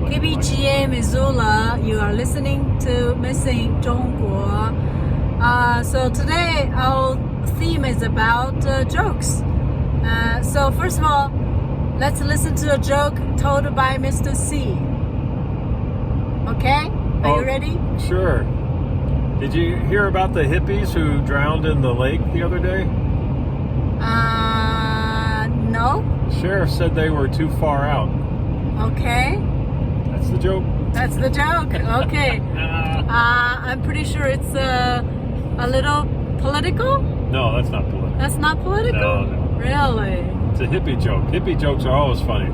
KBGA Missoula, you are listening to Missing 中国. So today our theme is about jokes. So first of all, let's listen to a joke told by Mr. C. Okay? Are you ready? Sure. Did you hear about the hippies who drowned in the lake the other day? No. Sheriff said they were too far out. Okay. That's the joke. That's the joke. Okay. I'm pretty sure it's a little political. No, that's not political. That's not political? No. Really? It's a hippie joke. Hippie jokes are always funny.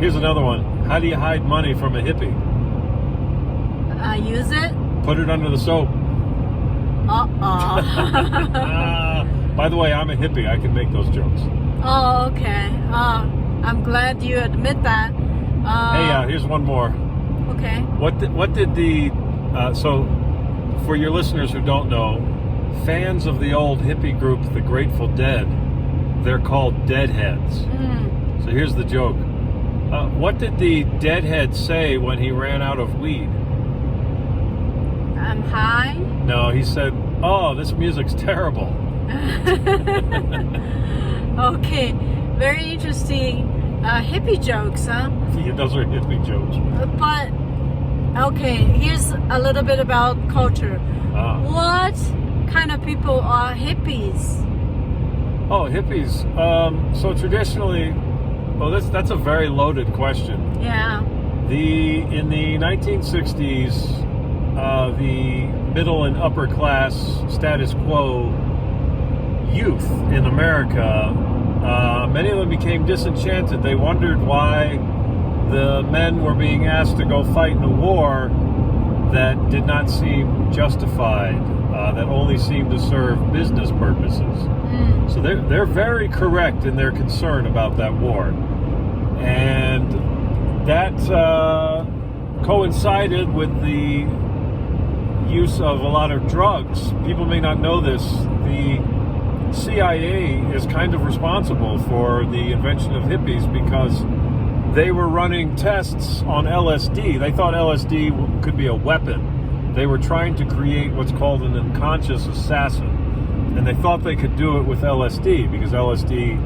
Here's another one. How do you hide money from a hippie? Use it? Put it under the soap. By the way, I'm a hippie. I can make those jokes. Oh, okay. I'm glad you admit that. Here's one more. Okay. What did the so for your listeners who don't know, fans of the old hippie group the Grateful Dead, they're called Deadheads. So here's the joke. What did the Deadhead say when he ran out of weed? I'm high? No, he said, "Oh, this music's terrible." Okay, very interesting hippie jokes, huh? Yeah, those are hippie jokes. But, okay, here's a little bit about culture. What kind of people are hippies? Oh, hippies. So traditionally, that's a very loaded question. Yeah. In the 1960s, the middle and upper class status quo youth in America, many of them became disenchanted. They wondered why the men were being asked to go fight in a war that did not seem justified, that only seemed to serve business purposes. So they're very correct in their concern about that war. And that coincided with the use of a lot of drugs. People may not know this. The CIA is kind of responsible for the invention of hippies because they were running tests on LSD. They thought LSD could be a weapon. They were trying to create what's called an unconscious assassin. And they thought they could do it with LSD because LSD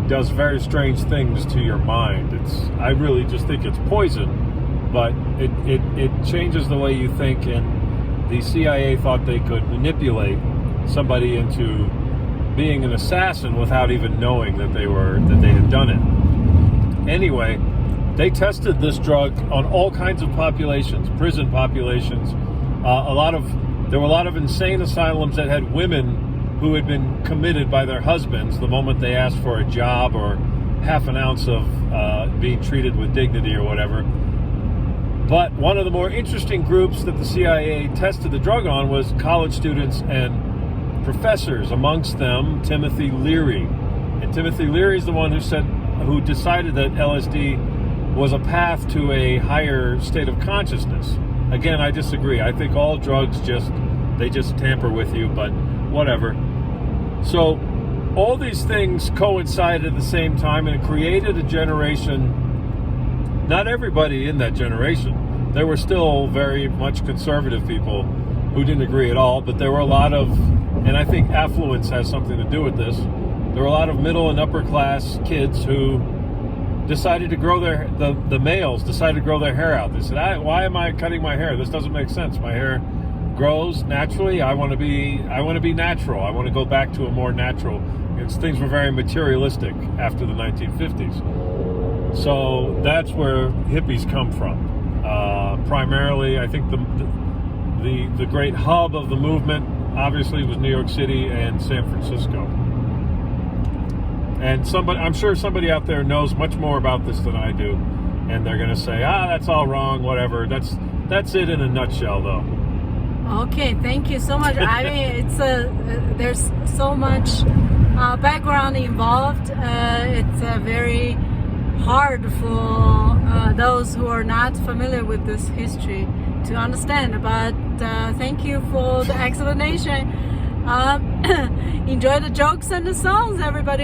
does very strange things to your mind. I really just think it's poison, but it changes the way you think, and the CIA thought they could manipulate somebody into being an assassin without even knowing that they had done it. Anyway, they tested this drug on all kinds of populations, prison populations. There were a lot of insane asylums that had women who had been committed by their husbands the moment they asked for a job or half an ounce of being treated with dignity or whatever. But one of the more interesting groups that the CIA tested the drug on was college students and professors, amongst them Timothy Leary. And Timothy Leary is the one who decided that LSD was a path to a higher state of consciousness. Again, I disagree. I think all drugs just tamper with you, but whatever. So all these things coincided at the same time, and it created a generation. Not everybody in that generation. There were still very much conservative people who didn't agree at all, but there were a lot of, and I think affluence has something to do with this, there were a lot of middle and upper class kids who decided to grow the males decided to grow their hair out. They said, why am I cutting my hair? This doesn't make sense. My hair grows naturally. I want to be natural. I want to go back to a more natural. Things were very materialistic after the 1950s. So that's where hippies come from. Primarily, I think the great hub of the movement obviously was New York City and San Francisco. And I'm sure somebody out there knows much more about this than I do, and they're going to say, that's all wrong, whatever. That's it in a nutshell, though. Okay, thank you so much. I mean, there's so much background involved. It's very hard for those who are not familiar with this history to understand. But thank you for the explanation. Enjoy the jokes and the songs, everybody.